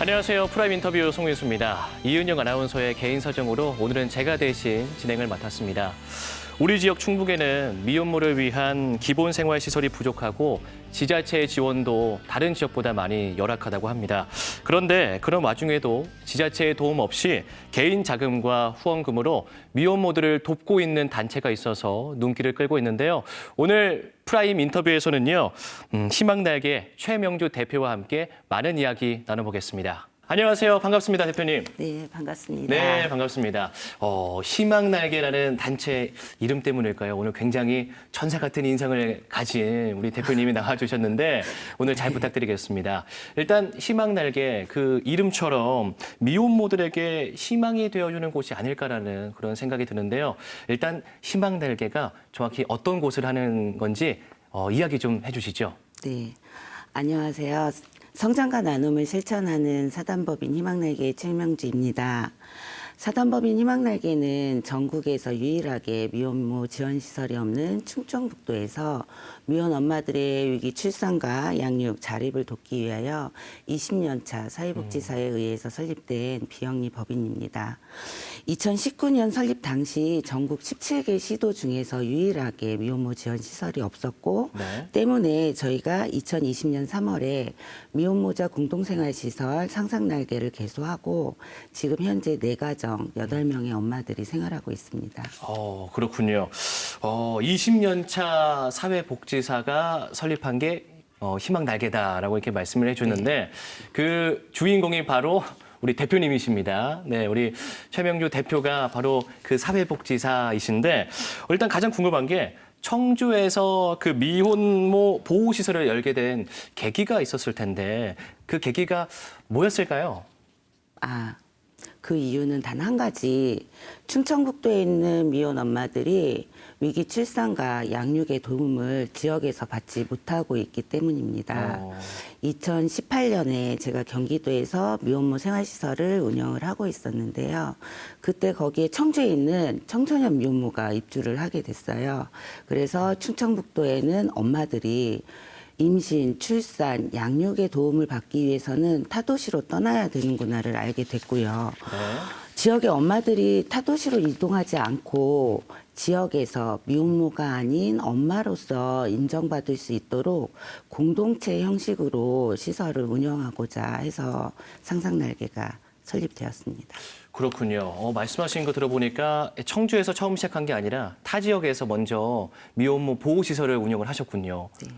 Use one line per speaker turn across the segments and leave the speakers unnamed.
안녕하세요. 프라임 인터뷰 송윤수입니다. 이은영 아나운서의 개인 사정으로 오늘은 제가 대신 진행을 맡았습니다. 우리 지역 충북에는 미혼모를 위한 기본 생활 시설이 부족하고 지자체의 지원도 다른 지역보다 많이 열악하다고 합니다. 그런데 그런 와중에도 지자체의 도움 없이 개인 자금과 후원금으로 미혼모들을 돕고 있는 단체가 있어서 눈길을 끌고 있는데요. 오늘 프라임 인터뷰에서는요, 희망날개 최명주 대표와 함께 많은 이야기 나눠보겠습니다. 안녕하세요. 반갑습니다, 대표님.
네, 반갑습니다.
네, 반갑습니다. 희망날개라는 단체 이름 때문일까요? 오늘 굉장히 천사 같은 인상을 가진 우리 대표님이 나와주셨는데 오늘 잘 부탁드리겠습니다. 일단 희망날개 그 이름처럼 미혼모들에게 희망이 되어주는 곳이 아닐까라는 그런 생각이 드는데요. 일단 희망날개가 정확히 어떤 곳을 하는 건지 이야기 좀 해주시죠.
네, 안녕하세요. 성장과 나눔을 실천하는 사단법인 희망날개의 최명주입니다. 사단법인 희망날개는 전국에서 유일하게 미혼모 지원시설이 없는 충청북도에서 미혼 엄마들의 위기 출산과 양육, 자립을 돕기 위하여 20년 차 사회복지사에 의해서 설립된 비영리 법인입니다. 2019년 설립 당시 전국 17개 시도 중에서 유일하게 미혼모 지원시설이 없었고 때문에 저희가 2020년 3월에 미혼모자 공동생활시설 상상날개를 개소하고 지금 현재 4가정 8명의 엄마들이 생활하고 있습니다.
그렇군요. 20년 차 사회복지사가 설립한 게 희망날개다라고 이렇게 말씀을 해주는데 그 주인공이 바로 우리 대표님이십니다. 네, 우리 최명주 대표가 바로 그 사회복지사이신데 일단 가장 궁금한 게 청주에서 그 미혼모 보호시설을 열게 된 계기가 있었을 텐데 그 계기가 뭐였을까요?
그 이유는 단 한 가지. 충청북도에 있는 미혼 엄마들이 위기 출산과 양육의 도움을 지역에서 받지 못하고 있기 때문입니다. 2018년에 제가 경기도에서 미혼모 생활시설을 운영을 하고 있었는데요. 그때 거기에 청주에 있는 청소년 미혼모가 입주를 하게 됐어요. 그래서 충청북도에는 엄마들이 임신, 출산, 양육의 도움을 받기 위해서는 타도시로 떠나야 되는구나를 알게 됐고요. 지역의 엄마들이 타도시로 이동하지 않고 지역에서 미혼모가 아닌 엄마로서 인정받을 수 있도록 공동체 형식으로 시설을 운영하고자 해서 상상날개가 설립되었습니다.
그렇군요. 말씀하신 거 들어보니까 청주에서 처음 시작한 게 아니라 타 지역에서 먼저 미혼모 보호시설을 운영을 하셨군요.
네.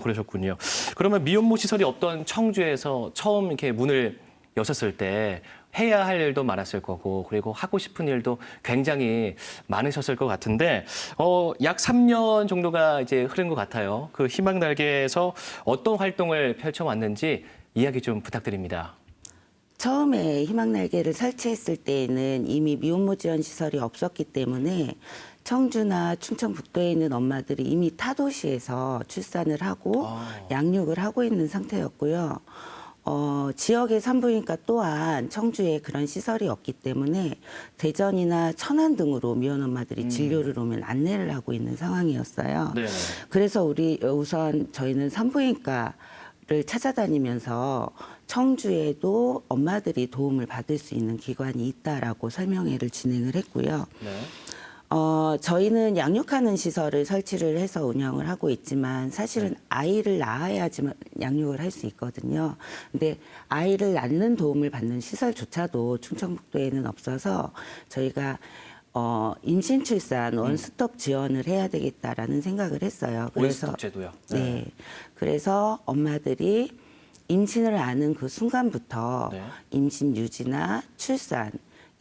그러셨군요. 그러면 미혼모 시설이 없던 청주에서 처음 이렇게 문을 여셨을 때 해야 할 일도 많았을 거고 그리고 하고 싶은 일도 굉장히 많으셨을 것 같은데 약 3년 정도가 이제 흐른 것 같아요. 그 희망날개에서 어떤 활동을 펼쳐왔는지 이야기 좀 부탁드립니다.
처음에 희망날개를 설치했을 때에는 이미 미혼모 지원 시설이 없었기 때문에 청주나 충청북도에 있는 엄마들이 이미 타도시에서 출산을 하고 양육을 하고 있는 상태였고요. 지역의 산부인과 또한 청주에 그런 시설이 없기 때문에 대전이나 천안 등으로 미혼 엄마들이 진료를 오면 안내를 하고 있는 상황이었어요.
네.
그래서 우선 저희는 산부인과를 찾아다니면서 청주에도 엄마들이 도움을 받을 수 있는 기관이 있다라고 설명회를 진행을 했고요.
네.
저희는 양육하는 시설을 설치를 해서 운영을 하고 있지만 사실은 아이를 낳아야지만 양육을 할 수 있거든요. 근데 아이를 낳는 도움을 받는 시설조차도 충청북도에는 없어서 저희가 임신 출산 원스톱 지원을 해야 되겠다라는 생각을 했어요. 그래서
원스톱 제도요.
네. 그래서 엄마들이 임신을 아는 그 순간부터 임신 유지나 출산,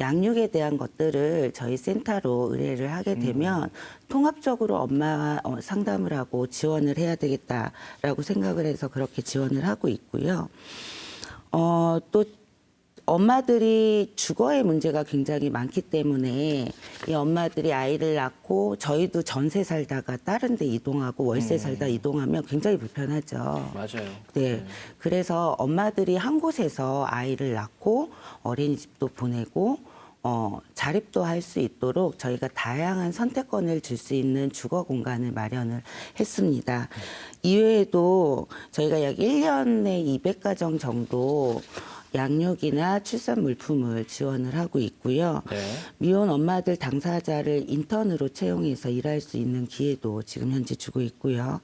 양육에 대한 것들을 저희 센터로 의뢰를 하게 되면 통합적으로 엄마와 상담을 하고 지원을 해야 되겠다라고 생각을 해서 그렇게 지원을 하고 있고요. 또 엄마들이 주거의 문제가 굉장히 많기 때문에 이 엄마들이 아이를 낳고 저희도 전세 살다가 다른 데 이동하고 월세 살다 이동하면 굉장히 불편하죠.
맞아요.
네. 그래서 엄마들이 한 곳에서 아이를 낳고 어린이집도 보내고 자립도 할 수 있도록 저희가 다양한 선택권을 줄 수 있는 주거 공간을 마련을 했습니다. 이외에도 저희가 약 1년에 200가정 정도 양육이나 출산 물품을 지원을 하고 있고요.
네.
미혼 엄마들 당사자를 인턴으로 채용해서 일할 수 있는 기회도 지금 현재 주고 있고요.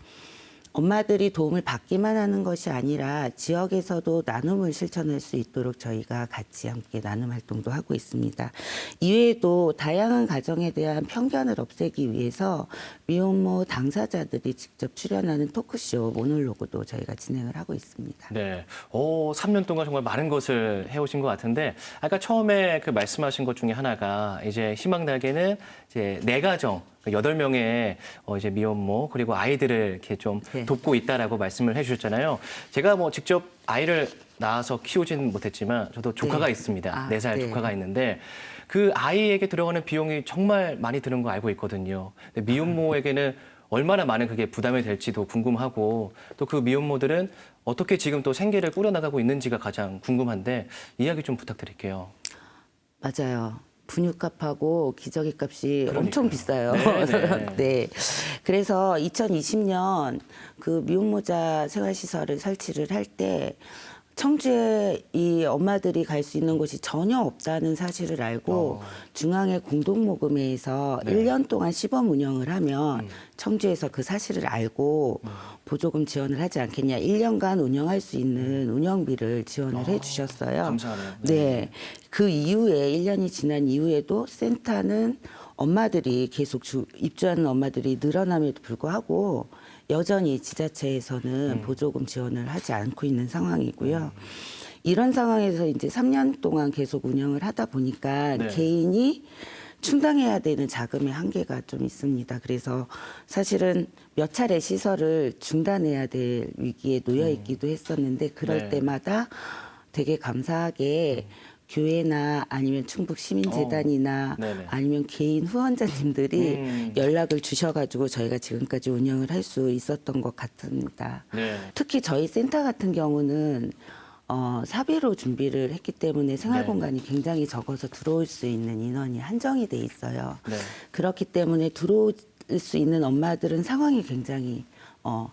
엄마들이 도움을 받기만 하는 것이 아니라 지역에서도 나눔을 실천할 수 있도록 저희가 같이 함께 나눔 활동도 하고 있습니다. 이외에도 다양한 가정에 대한 편견을 없애기 위해서 미혼모 당사자들이 직접 출연하는 토크쇼 모놀로그도 저희가 진행을 하고 있습니다.
네. 3년 동안 정말 많은 것을 해오신 것 같은데, 아까 처음에 그 말씀하신 것 중에 하나가 이제 희망 날개는 이제 4가정, 8명의 이제 미혼모 그리고 아이들을 이렇게 좀
네.
돕고 있다라고 말씀을 해주셨잖아요. 제가 뭐 직접 아이를 낳아서 키우지는 못했지만 저도 조카가
네.
있습니다.
아,
4살
네.
조카가 있는데 그 아이에게 들어가는 비용이 정말 많이 드는 거 알고 있거든요. 근데 미혼모에게는 얼마나 많은 그게 부담이 될지도 궁금하고 또 그 미혼모들은 어떻게 지금 또 생계를 꾸려나가고 있는지가 가장 궁금한데 이야기 좀 부탁드릴게요.
맞아요. 분유값하고 기저귀 값이
그러니까요.
엄청 비싸요.
네네.
네. 그래서 2020년 그 미혼모자 생활시설을 설치를 할 때 청주에 이 엄마들이 갈 수 있는 곳이 전혀 없다는 사실을 알고 중앙의 공동모금회에서
네.
1년 동안 시범 운영을 하면 청주에서 그 사실을 알고 보조금 지원을 하지 않겠냐. 1년간 운영할 수 있는 운영비를 지원을 해 주셨어요.
감사하네요.
네. 그 이후에 1년이 지난 이후에도 센터는 엄마들이 계속 입주하는 엄마들이 늘어남에도 불구하고 여전히 지자체에서는 보조금 지원을 하지 않고 있는 상황이고요. 이런 상황에서 이제 3년 동안 계속 운영을 하다 보니까
네.
개인이 충당해야 되는 자금의 한계가 좀 있습니다. 그래서 사실은 몇 차례 시설을 중단해야 될 위기에 놓여 있기도 했었는데 그럴
네.
때마다 되게 감사하게 교회나 아니면 충북시민재단이나
네네.
아니면 개인 후원자님들이 연락을 주셔가지고 저희가 지금까지 운영을 할 수 있었던 것 같습니다.
네.
특히 저희 센터 같은 경우는 사비로 준비를 했기 때문에 생활
네.
공간이 굉장히 적어서 들어올 수 있는 인원이 한정이 돼 있어요.
네.
그렇기 때문에 들어올 수 있는 엄마들은 상황이 굉장히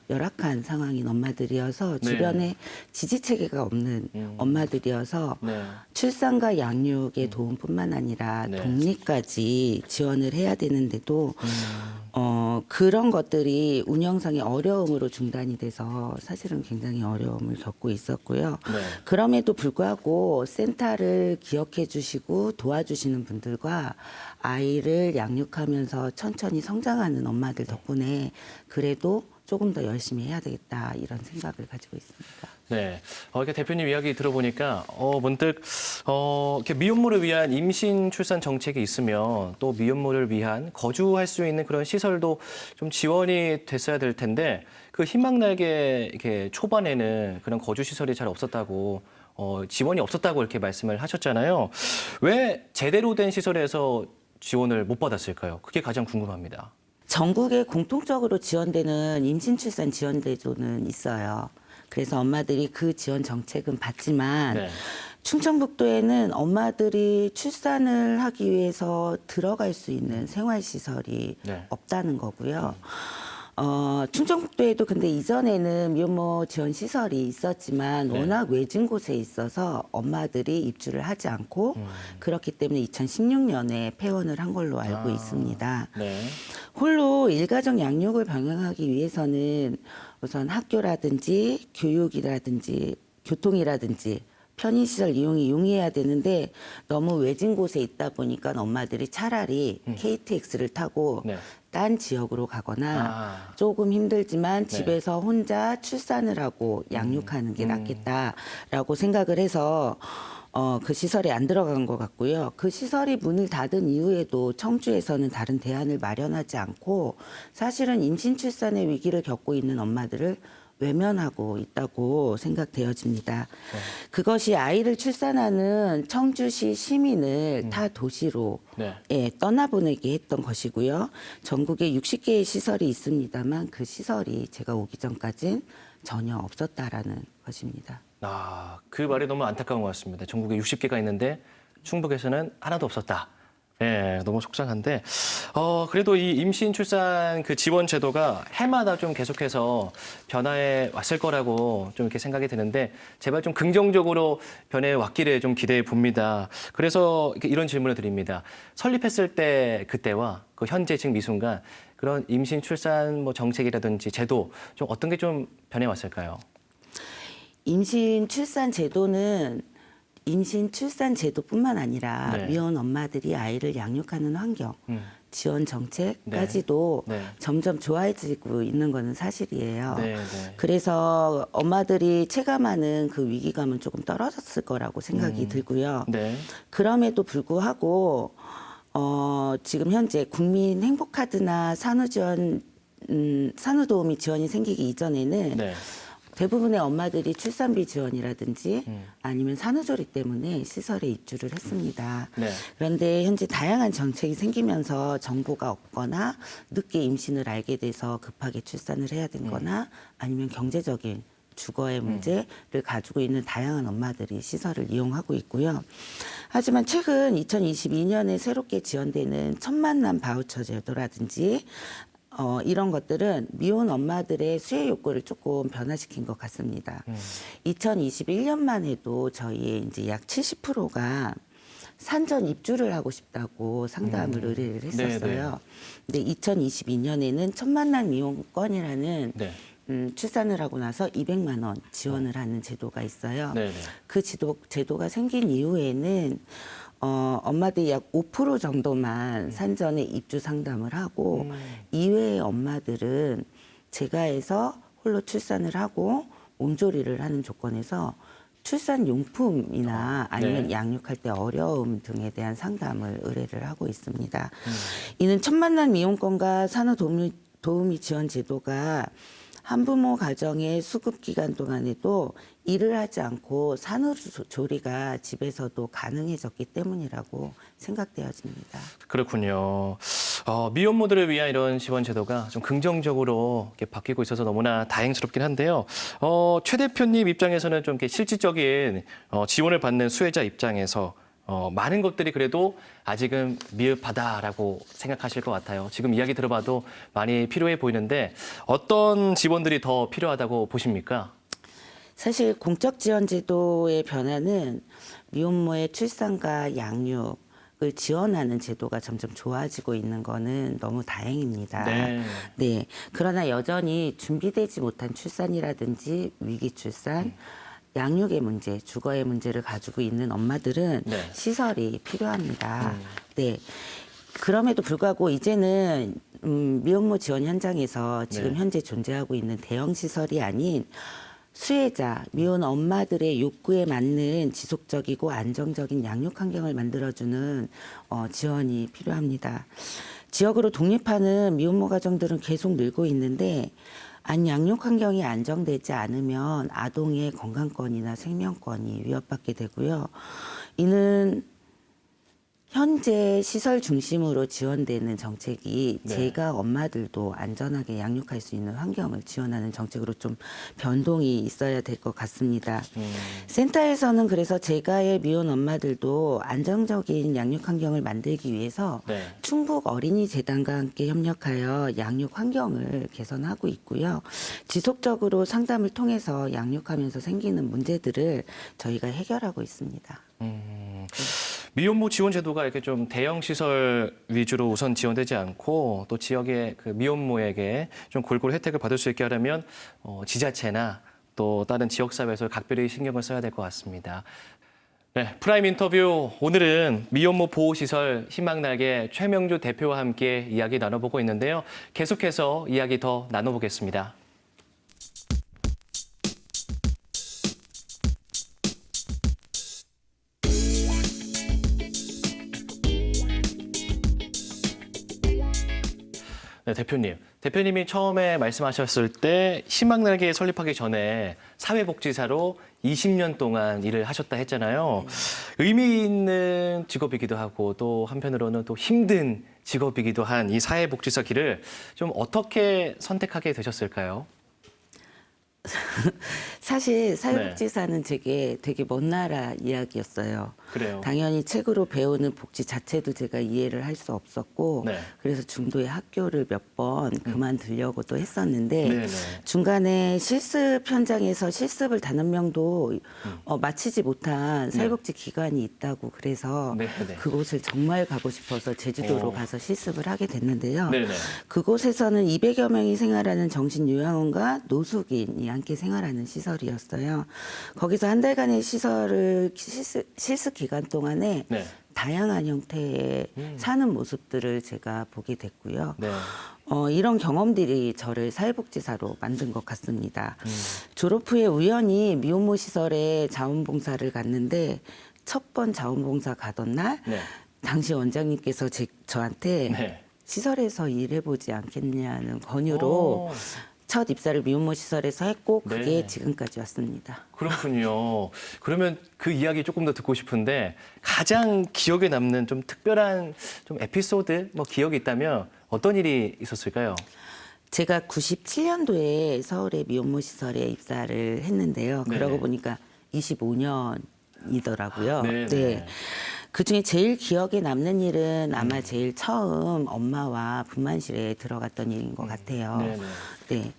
열악한 상황인 엄마들이어서
네.
주변에 지지 체계가 없는 엄마들이어서
네.
출산과 양육의 도움뿐만 아니라
네.
독립까지 지원을 해야 되는데도 그런 것들이 운영상의 어려움으로 중단이 돼서 사실은 굉장히 어려움을 겪고 있었고요.
네.
그럼에도 불구하고 센터를 기억해 주시고 도와주시는 분들과 아이를 양육하면서 천천히 성장하는 엄마들 덕분에 그래도 조금 더 열심히 해야 되겠다 이런 생각을 가지고 있습니다.
네. 이렇게 대표님 이야기 들어보니까 문득 이렇게 미혼모를 위한 임신 출산 정책이 있으면 또 미혼모를 위한 거주할 수 있는 그런 시설도 좀 지원이 됐어야 될 텐데 그 희망 날개 이렇게 초반에는 그런 거주 시설이 잘 없었다고 지원이 없었다고 이렇게 말씀을 하셨잖아요. 왜 제대로 된 시설에서 지원을 못 받았을까요? 그게 가장 궁금합니다.
전국에 공통적으로 지원되는 임신 출산 지원 대조는 있어요. 그래서 엄마들이 그 지원 정책은 받지만
네.
충청북도에는 엄마들이 출산을 하기 위해서 들어갈 수 있는 생활시설이
네.
없다는 거고요. 충청북도에도 근데 이전에는 미혼모 지원 시설이 있었지만
네.
워낙 외진 곳에 있어서 엄마들이 입주를 하지 않고 그렇기 때문에 2016년에 폐원을 한 걸로 알고 있습니다.
네.
홀로 일가정 양육을 병행하기 위해서는 우선 학교라든지 교육이라든지 교통이라든지 편의시설 이용이 용이해야 되는데 너무 외진 곳에 있다 보니까 엄마들이 차라리 KTX를 타고
네.
딴 지역으로 가거나 조금 힘들지만 집에서 혼자 출산을 하고 양육하는 게 낫겠다라고 생각을 해서 그 시설에 안 들어간 것 같고요. 그 시설이 문을 닫은 이후에도 청주에서는 다른 대안을 마련하지 않고 사실은 임신 출산의 위기를 겪고 있는 엄마들을 외면하고 있다고 생각되어집니다. 그것이 아이를 출산하는 청주시 시민을 타 도시로
네.
떠나보내게 했던 것이고요. 전국에 60개의 시설이 있습니다만 그 시설이 제가 오기 전까진 전혀 없었다라는 것입니다.
그 말이 너무 안타까운 것 같습니다. 전국에 60개가 있는데 충북에서는 하나도 없었다. 네, 너무 속상한데, 그래도 이 임신 출산 그 지원 제도가 해마다 좀 계속해서 변화해 왔을 거라고 좀 이렇게 생각이 드는데, 제발 좀 긍정적으로 변해 왔기를 좀 기대해 봅니다. 그래서 이런 질문을 드립니다. 설립했을 때 그때와 그 현재 지금 이 순간 그런 임신 출산 뭐 정책이라든지 제도 좀 어떤 게 좀 변해 왔을까요?
임신 출산 제도는 임신 출산 제도뿐만 아니라
네.
미혼 엄마들이 아이를 양육하는 환경, 지원 정책까지도
네.
점점 좋아지고 있는 것은 사실이에요.
네, 네.
그래서 엄마들이 체감하는 그 위기감은 조금 떨어졌을 거라고 생각이 들고요.
네.
그럼에도 불구하고 지금 현재 국민 행복카드나 산후지원 산후도우미 지원이 생기기 이전에는
네.
대부분의 엄마들이 출산비 지원이라든지 아니면 산후조리 때문에 시설에 입주를 했습니다.
네.
그런데 현재 다양한 정책이 생기면서 정보가 없거나 늦게 임신을 알게 돼서 급하게 출산을 해야 되거나 아니면 경제적인 주거의 문제를 가지고 있는 다양한 엄마들이 시설을 이용하고 있고요. 하지만 최근 2022년에 새롭게 지원되는 첫 만남 바우처 제도라든지 이런 것들은 미혼 엄마들의 수혜 욕구를 조금 변화시킨 것 같습니다. 2021년만 해도 저희의 이제 약 70%가 산전 입주를 하고 싶다고 상담을 의뢰를 했었어요. 근데 2022년에는 첫 만남 이용권이라는
네.
출산을 하고 나서 200만 원 지원을 하는 제도가 있어요.
네.
그 제도가 생긴 이후에는 엄마들이 약 5% 정도만 산전에 입주 상담을 하고 이외의 엄마들은 제가해서 홀로 출산을 하고 몸조리를 하는 조건에서 출산 용품이나 아니면
네.
양육할 때 어려움 등에 대한 상담을 의뢰를 하고 있습니다. 이는 첫 만남 이용권과 산후도우미 지원 제도가 한부모 가정의 수급 기간 동안에도 일을 하지 않고 산후조리가 집에서도 가능해졌기 때문이라고 생각되어집니다.
그렇군요. 미혼모들을 위한 이런 지원 제도가 좀 긍정적으로 이렇게 바뀌고 있어서 너무나 다행스럽긴 한데요. 최 대표님 입장에서는 좀 이렇게 실질적인 지원을 받는 수혜자 입장에서 많은 것들이 그래도 아직은 미흡하다라고 생각하실 것 같아요. 지금 이야기 들어봐도 많이 필요해 보이는데 어떤 지원들이 더 필요하다고 보십니까?
사실 공적 지원 제도의 변화는 미혼모의 출산과 양육을 지원하는 제도가 점점 좋아지고 있는 거는 너무 다행입니다.
네.
네. 그러나 여전히 준비되지 못한 출산이라든지 위기 출산, 양육의 문제, 주거의 문제를 가지고 있는 엄마들은
네.
시설이 필요합니다. 네. 그럼에도 불구하고 이제는 미혼모 지원 현장에서 지금
네.
현재 존재하고 있는 대형 시설이 아닌 수혜자, 미혼 엄마들의 욕구에 맞는 지속적이고 안정적인 양육 환경을 만들어주는 지원이 필요합니다. 지역으로 독립하는 미혼모 가정들은 계속 늘고 있는데 양육 환경이 안정되지 않으면 아동의 건강권이나 생명권이 위협받게 되고요. 이는 현재 시설 중심으로 지원되는 정책이
네.
제가 엄마들도 안전하게 양육할 수 있는 환경을 지원하는 정책으로 좀 변동이 있어야 될 것 같습니다. 센터에서는 그래서 제가의 미혼 엄마들도 안정적인 양육 환경을 만들기 위해서
네.
충북 어린이재단과 함께 협력하여 양육 환경을 개선하고 있고요. 지속적으로 상담을 통해서 양육하면서 생기는 문제들을 저희가 해결하고 있습니다.
미혼모 지원 제도가 이렇게 좀 대형 시설 위주로 우선 지원되지 않고 또 지역의 그 미혼모에게 좀 골고루 혜택을 받을 수 있게 하려면 지자체나 또 다른 지역사회에서 각별히 신경을 써야 될 것 같습니다. 네, 프라임 인터뷰 오늘은 미혼모 보호시설 희망날개 최명주 대표와 함께 이야기 나눠보고 있는데요. 계속해서 이야기 더 나눠보겠습니다. 네, 대표님이 처음에 말씀하셨을 때 희망날개 설립하기 전에 사회복지사로 20년 동안 일을 하셨다 했잖아요. 의미 있는 직업이기도 하고 또 한편으로는 또 힘든 직업이기도 한 이 사회복지사 길을 좀 어떻게 선택하게 되셨을까요?
사실 사회복지사는 되게 먼 나라 이야기였어요.
그래요.
당연히 책으로 배우는 복지 자체도 제가 이해를 할 수 없었고
네.
그래서 중도에 학교를 몇 번 그만두려고도 했었는데
네네.
중간에 실습 현장에서 실습을 단 한 명도 마치지 못한 사회복지 기관이 있다고 그래서
네네.
그곳을 정말 가고 싶어서 제주도로 가서 실습을 하게 됐는데요.
네네.
그곳에서는 200여 명이 생활하는 정신요양원과 노숙인이 함께 생활하는 시설이었어요. 거기서 한 달간의 실습 기간 동안에
네.
다양한 형태의 사는 모습들을 제가 보게 됐고요.
네.
이런 경험들이 저를 사회복지사로 만든 것 같습니다. 졸업 후에 우연히 미혼모 시설에 자원봉사를 갔는데 첫 번 자원봉사 가던 날
네.
당시 원장님께서 저한테
네.
시설에서 일해보지 않겠냐는 권유로
오.
첫 입사를 미혼모 시설에서 했고 그게
네.
지금까지 왔습니다.
그렇군요. 그러면 그 이야기 조금 더 듣고 싶은데 가장 기억에 남는 좀 특별한 좀 에피소드 뭐 기억이 있다면 어떤 일이 있었을까요?
제가 97년도에 서울의 미혼모 시설에 입사를 했는데요.
네네.
그러고 보니까 25년이더라고요.
네네.
네. 그중에 제일 기억에 남는 일은 아마 제일 처음 엄마와 분만실에 들어갔던 일인 것 같아요.
네네.
네.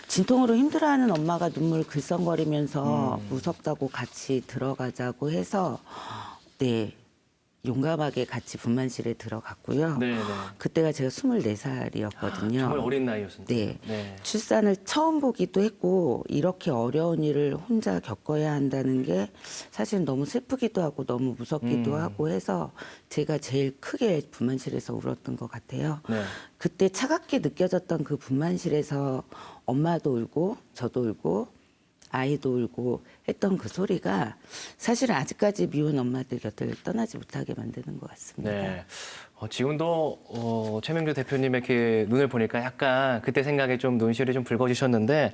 진통으로 힘들어하는 엄마가 눈물 글썽거리면서 무섭다고 같이 들어가자고 해서 네. 용감하게 같이 분만실에 들어갔고요.
네네.
그때가 제가 24살이었거든요.
정말 어린 나이였는데.
네.
네.
출산을 처음 보기도 했고 이렇게 어려운 일을 혼자 겪어야 한다는 게 사실 너무 슬프기도 하고 너무 무섭기도 하고 해서 제가 제일 크게 분만실에서 울었던 것 같아요.
네.
그때 차갑게 느껴졌던 그 분만실에서 엄마도 울고 저도 울고 아이도 울고 했던 그 소리가 사실은 아직까지 미혼 엄마들 곁을 떠나지 못하게 만드는 것 같습니다.
네. 지금도 최명주 대표님의 그 눈을 보니까 약간 그때 생각에 좀 눈시울이 좀 붉어지셨는데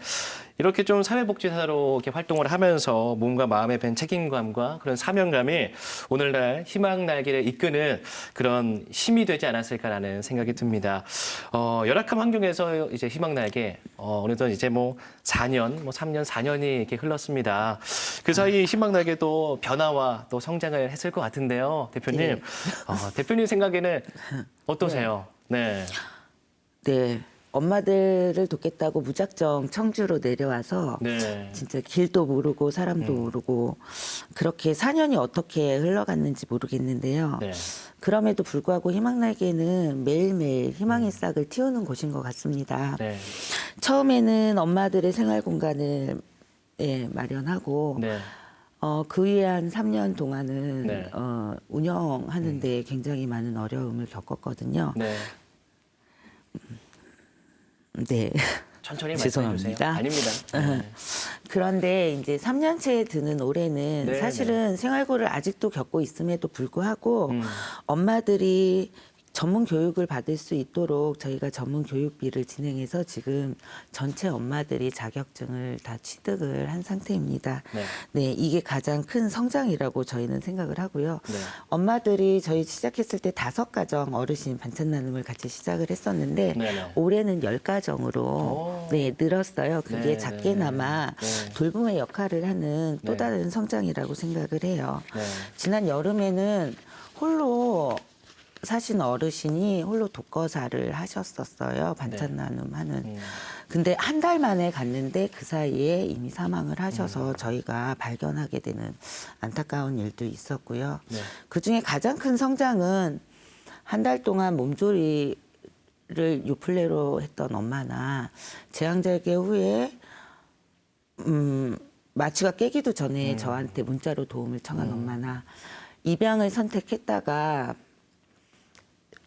이렇게 좀 사회복지사로 이렇게 활동을 하면서 몸과 마음에 밴 책임감과 그런 사명감이 오늘날 희망 날개를 이끄는 그런 힘이 되지 않았을까라는 생각이 듭니다. 열악한 환경에서 이제 희망 날개 어느덧 이제 뭐 4년, 뭐 3년, 4년이 이렇게 흘렀습니다. 그 사이 희망 날개도 변화와 또 성장을 했을 것 같은데요, 대표님.
네.
대표님 생각에는 어떠세요? 네.
네. 엄마들을 돕겠다고 무작정 청주로 내려와서
네.
진짜 길도 모르고 사람도 모르고 그렇게 4년이 어떻게 흘러갔는지 모르겠는데요.
네.
그럼에도 불구하고 희망날개는 매일매일 희망의 싹을 틔우는 곳인 것 같습니다.
네.
처음에는 엄마들의 생활 공간을 마련하고
네.
그 위에 한 3년 동안은
네.
운영하는 데 굉장히 많은 어려움을 겪었거든요.
네.
네.
천천히 말씀해 주세요.
죄송합니다.
아닙니다. 네.
그런데 이제 3년째에 드는 올해는
네,
사실은 생활고를 아직도 겪고 있음에도 불구하고
음.
엄마들이 전문 교육을 받을 수 있도록 저희가 전문 교육비를 진행해서 지금 전체 엄마들이 자격증을 다 취득을 한 상태입니다.
네.
네, 이게 가장 큰 성장이라고 저희는 생각을 하고요.
네.
엄마들이 저희 시작했을 때 5가정 어르신 반찬 나눔을 같이 시작을 했었는데
네네.
올해는 10가정으로
오.
네, 늘었어요. 그게
네,
작게나마
네.
돌봄의 역할을 하는 또
네.
다른 성장이라고 생각을 해요.
네.
지난 여름에는 홀로 사신 어르신이 홀로 독거사를 하셨었어요. 반찬
네.
나눔하는. 근데 한 달 만에 갔는데 그 사이에 이미 사망을 하셔서 저희가 발견하게 되는 안타까운 일도 있었고요.
네.
그중에 가장 큰 성장은 한 달 동안 몸조리를 요플레로 했던 엄마나 제왕절개 후에 마취가 깨기도 전에 저한테 문자로 도움을 청한 엄마나 입양을 선택했다가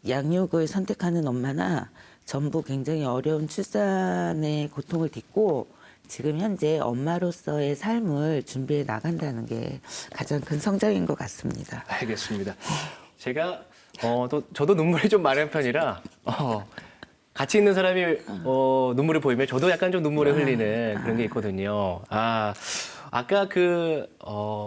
양육을 선택하는 엄마나 전부 굉장히 어려운 출산의 고통을 딛고 지금 현재 엄마로서의 삶을 준비해 나간다는 게 가장 큰 성장인 것 같습니다.
알겠습니다. 제가 저도 눈물이 좀 많은 편이라 같이 있는 사람이 눈물을 보이면 저도 약간 좀 눈물을 흘리는 그런 게 있거든요. 아까 그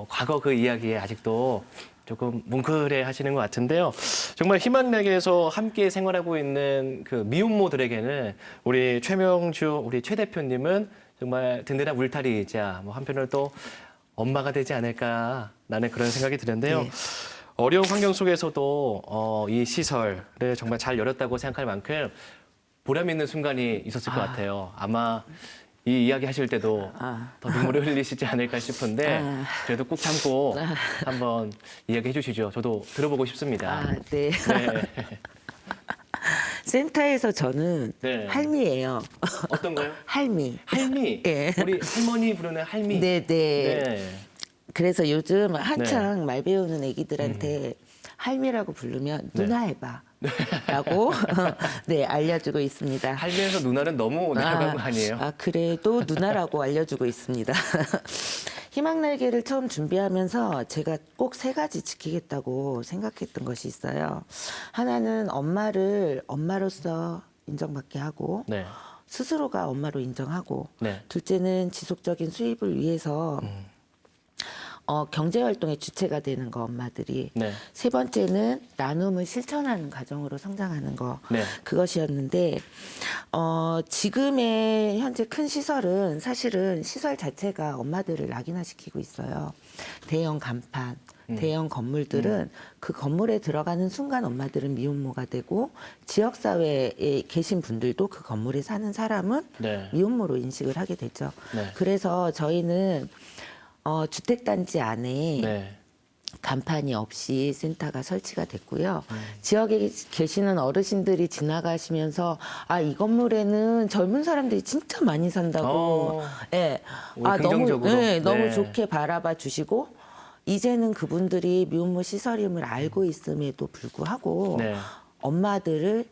과거 그 이야기에 아직도 조금 뭉클해 하시는 것 같은데요. 정말 희망내게에서 함께 생활하고 있는 그 미혼모들에게는 우리 최명주 우리 최 대표님은 정말 든든한 울타리이자 뭐 한편으로 또 엄마가 되지 않을까라는 그런 생각이 드는데요.
네.
어려운 환경 속에서도 이 시설을 정말 잘 열었다고 생각할 만큼 보람 있는 순간이 있었을 것 같아요. 아마 이 이야기 하실 때도 더 눈물을 흘리시지 않을까 싶은데 그래도 꾹 참고 한번 이야기해 주시죠. 저도 들어보고 싶습니다.
네.
네.
센터에서 저는
네.
할미예요.
어떤 거요?
할미.
할미.
예.
우리 할머니 부르는 할미.
네, 네.
네.
그래서 요즘 한창 말 배우는 애기들한테 할미라고 부르면
네.
누나 해봐. 라고 네, 알려주고 있습니다.
할미에서 누나는 너무 나아간 거 아니에요?
그래도 누나라고 알려주고 있습니다. 희망날개를 처음 준비하면서 제가 꼭 3가지 지키겠다고 생각했던 것이 있어요. 하나는 엄마를 엄마로서 인정받게 하고
네.
스스로가 엄마로 인정하고
네.
둘째는 지속적인 수입을 위해서 경제활동의 주체가 되는 거 엄마들이.
네.
3번째는 나눔을 실천하는 가정으로 성장하는 거.
네.
그것이었는데 지금의 현재 큰 시설은 사실은 시설 자체가 엄마들을 낙인화시키고 있어요. 대형 간판, 대형 건물들은 그 건물에 들어가는 순간 엄마들은 미혼모가 되고 지역사회에 계신 분들도 그 건물에 사는 사람은
네.
미혼모로 인식을 하게 되죠.
네.
그래서 저희는 주택단지 안에
네.
간판이 없이 센터가 설치가 됐고요. 지역에 계시는 어르신들이 지나가시면서 이 건물에는 젊은 사람들이 진짜 많이 산다고 예.
긍정적으로.
너무
네.
좋게 바라봐 주시고 이제는 그분들이 미혼모 시설임을 알고 있음에도 불구하고
네.
엄마들을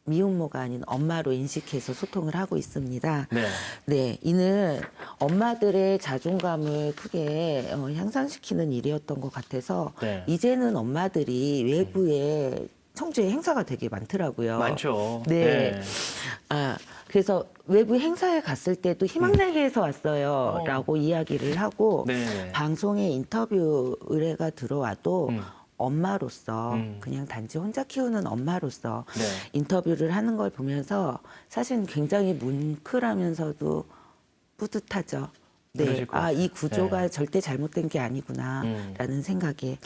미혼모가 아닌 엄마로 인식해서 소통을 하고 있습니다.
네.
네, 이는 엄마들의 자존감을 크게 향상시키는 일이었던 것 같아서
네.
이제는 엄마들이 외부에 청주에 행사가 되게 많더라고요.
많죠.
네. 그래서 외부 행사에 갔을 때도 희망날개에서 왔어요. 라고 이야기를 하고
네.
방송에 인터뷰 의뢰가 들어와도 엄마로서 그냥 단지 혼자 키우는 엄마로서
네.
인터뷰를 하는 걸 보면서 사실 굉장히 뭉클하면서도 뿌듯하죠. 네,
그러실 것 같아요.
이 구조가
네.
절대 잘못된 게 아니구나라는 생각에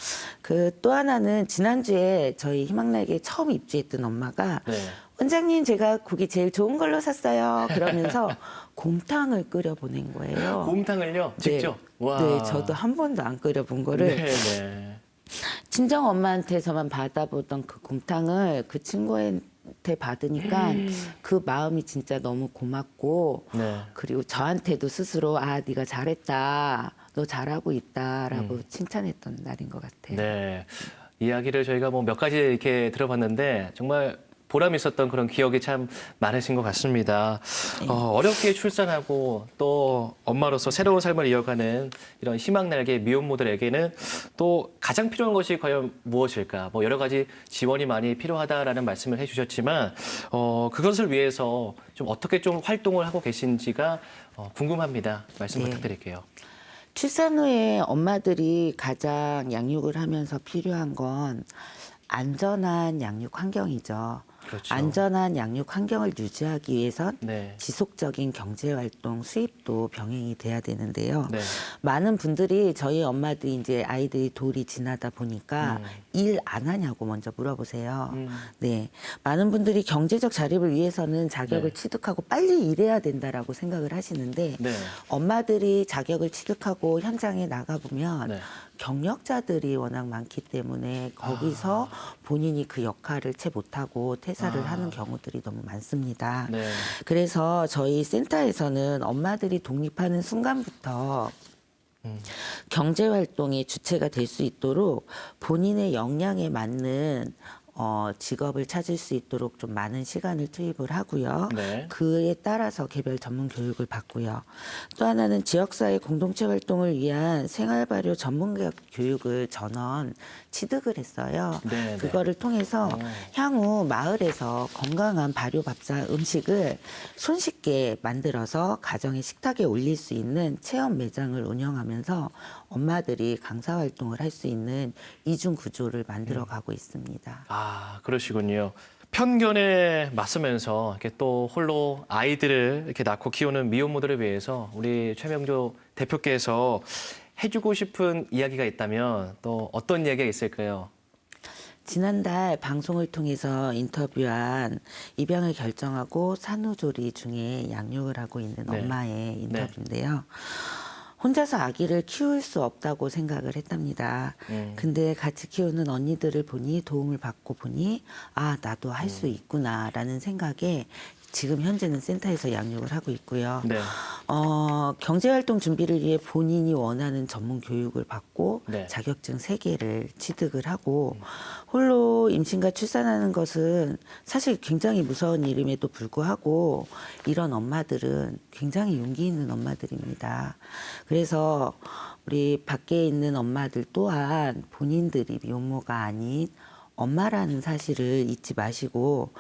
또 하나는 지난주에 저희 희망날개에 처음 입주했던 엄마가
네.
원장님 제가 고기 제일 좋은 걸로 샀어요. 그러면서 곰탕을 끓여 보낸 거예요.
곰탕을요? 직접?
네.
와.
네, 저도 한 번도 안 끓여 본 거를
네, 네.
친정 엄마한테서만 받아보던 그 곰탕을 그 친구한테 받으니까 그 마음이 진짜 너무 고맙고
네.
그리고 저한테도 스스로 네가 잘했다, 너 잘하고 있다라고 칭찬했던 날인 것 같아요.
네. 이야기를 저희가 뭐 몇 가지 이렇게 들어봤는데 정말 보람 있었던 그런 기억이 참 많으신 것 같습니다. 어렵게 출산하고 또 엄마로서 새로운 삶을 이어가는 이런 희망날개 미혼모들에게는 또 가장 필요한 것이 과연 무엇일까? 뭐 여러 가지 지원이 많이 필요하다라는 말씀을 해주셨지만 그것을 위해서 좀 어떻게 좀 활동을 하고 계신지가 궁금합니다. 말씀
네.
부탁드릴게요.
출산 후에 엄마들이 가장 양육을 하면서 필요한 건 안전한 양육 환경이죠.
그렇죠.
안전한 양육 환경을 유지하기 위해선
네.
지속적인 경제활동, 수입도 병행이 돼야 되는데요.
네.
많은 분들이 저희 엄마들이 이제 아이들이 돌이 지나다 보니까 일 안 하냐고 먼저 물어보세요. 네, 많은 분들이 경제적 자립을 위해서는 자격을
네.
취득하고 빨리 일해야 된다라고 생각을 하시는데
네.
엄마들이 자격을 취득하고 현장에 나가 보면
네.
경력자들이 워낙 많기 때문에 거기서 본인이 그 역할을 채 못하고 퇴사를 하는 경우들이 너무 많습니다.
네.
그래서 저희 센터에서는 엄마들이 독립하는 순간부터 경제활동의 주체가 될 수 있도록 본인의 역량에 맞는 직업을 찾을 수 있도록 좀 많은 시간을 투입을 하고요.
네.
그에 따라서 개별 전문 교육을 받고요. 또 하나는 지역사회 공동체 활동을 위한 생활발효 전문 교육을 전원 취득을 했어요.
네, 네.
그거를 통해서 향후 마을에서 건강한 발효 밥상 음식을 손쉽게 만들어서 가정의 식탁에 올릴 수 있는 체험 매장을 운영하면서 엄마들이 강사 활동을 할 수 있는 이중 구조를 만들어 가고 있습니다.
아, 그러시군요. 편견에 맞서면서 이렇게 또 홀로 아이들을 이렇게 낳고 키우는 미혼모들을 위해서 우리 최명조 대표께서 해주고 싶은 이야기가 있다면 또 어떤 이야기가 있을까요?
지난달 방송을 통해서 인터뷰한 입양을 결정하고 산후조리 중에 양육을 하고 있는
네.
엄마의 인터뷰인데요. 혼자서 아기를 키울 수 없다고 생각을 했답니다. 근데 같이 키우는 언니들을 보니 도움을 받고 보니 아, 나도 할 수 있구나라는 생각에 지금 현재는 센터에서 양육을 하고 있고요.
네.
경제활동 준비를 위해 본인이 원하는 전문 교육을 받고
네.
자격증 3개를 취득을 하고 홀로 임신과 출산하는 것은 사실 굉장히 무서운 일임에도 불구하고 이런 엄마들은 굉장히 용기 있는 엄마들입니다. 그래서 우리 밖에 있는 엄마들 또한 본인들이 미혼모가 아닌 엄마라는 사실을 잊지 마시고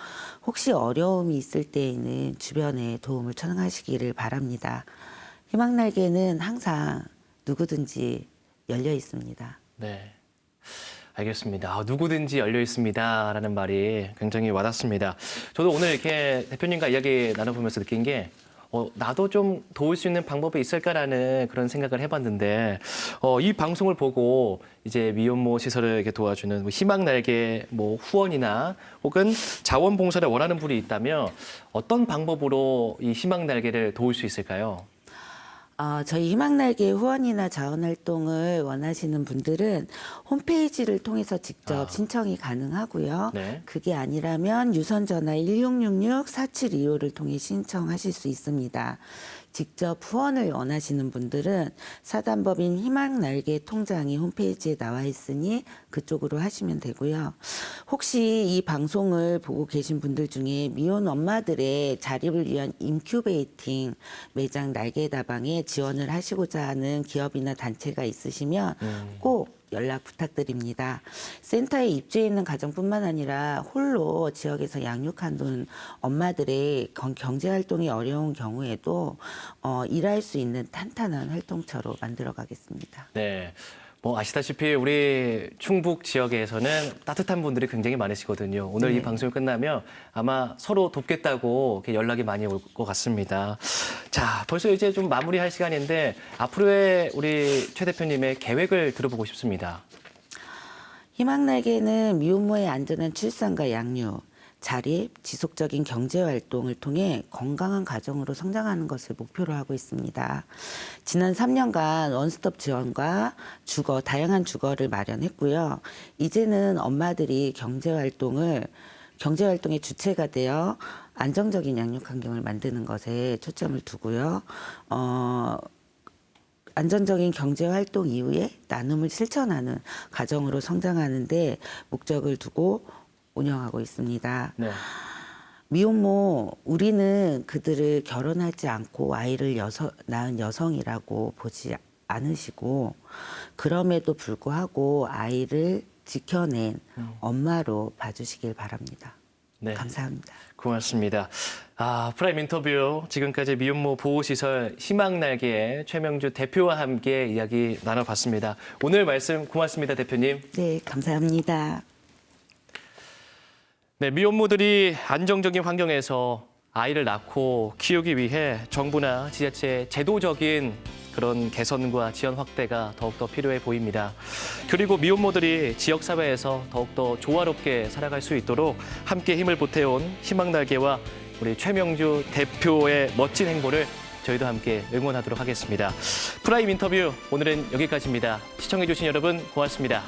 혹시 어려움이 있을 때에는 주변에 도움을 청하시기를 바랍니다. 희망날개는 항상 누구든지 열려 있습니다.
네. 알겠습니다. 누구든지 열려 있습니다라는 말이 굉장히 와닿습니다. 저도 오늘 이렇게 대표님과 이야기 나눠보면서 느낀 게 나도 좀 도울 수 있는 방법이 있을까라는 그런 생각을 해봤는데 이 방송을 보고 이제 미혼모 시설을 이렇게 도와주는 희망날개 후원이나 혹은 자원봉사를 원하는 분이 있다면 어떤 방법으로 이 희망날개를 도울 수 있을까요?
저희 희망날개 후원이나 자원활동을 원하시는 분들은 홈페이지를 통해서 직접 신청이 가능하고요.
네.
그게 아니라면 유선전화 1666-4725를 통해 신청하실 수 있습니다. 직접 후원을 원하시는 분들은 사단법인 희망날개 통장이 홈페이지에 나와 있으니 그쪽으로 하시면 되고요. 혹시 이 방송을 보고 계신 분들 중에 미혼 엄마들의 자립을 위한 인큐베이팅 매장 날개다방에 지원을 하시고자 하는 기업이나 단체가 있으시면 꼭 연락 부탁드립니다. 센터에 입주해 있는 가정뿐만 아니라 홀로 지역에서 양육하는 엄마들의 경제활동이 어려운 경우에도 일할 수 있는 탄탄한 활동처로 만들어 가겠습니다.
네. 아시다시피 우리 충북 지역에서는 따뜻한 분들이 굉장히 많으시거든요. 오늘 이 방송이 끝나면 아마 서로 돕겠다고 이렇게 연락이 많이 올 것 같습니다. 자, 벌써 이제 좀 마무리할 시간인데 앞으로의 우리 최 대표님의 계획을 들어보고 싶습니다.
희망날개는 미혼모의 안전한 출산과 양육, 자립, 지속적인 경제활동을 통해 건강한 가정으로 성장하는 것을 목표로 하고 있습니다. 지난 3년간 원스톱 지원과 다양한 주거를 마련했고요. 이제는 엄마들이 경제활동의 주체가 되어 안정적인 양육 환경을 만드는 것에 초점을 두고요. 안정적인 경제활동 이후에 나눔을 실천하는 가정으로 성장하는 데 목적을 두고 운영하고 있습니다.
네.
미혼모, 우리는 그들을 결혼하지 않고 아이를 낳은 여성이라고 보지 않으시고 그럼에도 불구하고 아이를 지켜낸 엄마로 봐주시길 바랍니다.
네.
감사합니다.
고맙습니다. 프라임 인터뷰 지금까지 미혼모 보호시설 희망날개의 최명주 대표와 함께 이야기 나눠봤습니다. 오늘 말씀 고맙습니다, 대표님.
네, 감사합니다.
네, 미혼모들이 안정적인 환경에서 아이를 낳고 키우기 위해 정부나 지자체의 제도적인 그런 개선과 지원 확대가 더욱더 필요해 보입니다. 그리고 미혼모들이 지역사회에서 더욱더 조화롭게 살아갈 수 있도록 함께 힘을 보태온 희망날개와 우리 최명주 대표의 멋진 행보를 저희도 함께 응원하도록 하겠습니다. 프라임 인터뷰 오늘은 여기까지입니다. 시청해주신 여러분 고맙습니다.